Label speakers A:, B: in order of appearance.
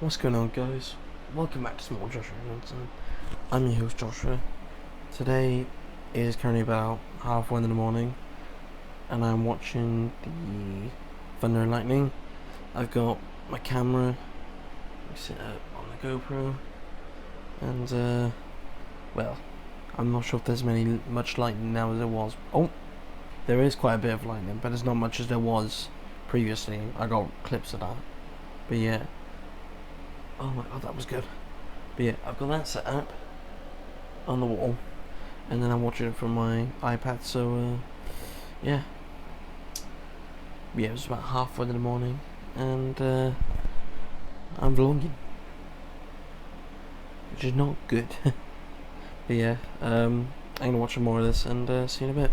A: What's going on, guys? Welcome back to Small Joshua Johnson. I'm your host, Joshua. Today is currently about 1:30 in the morning, and I'm watching the Thunder and Lightning. I've got my camera set up on the GoPro, and well, I'm not sure if there's much lightning now as there was. Oh, there is quite a bit of lightning, but it's not much as there was previously. I got clips of that, but yeah. Oh my god, that was good. But yeah, I've got that set up on the wall, and then I'm watching it from my iPad. So yeah, it was about 1:30 in the morning, and I'm vlogging, which is not good. But yeah, I'm gonna watch some more of this and see you in a bit.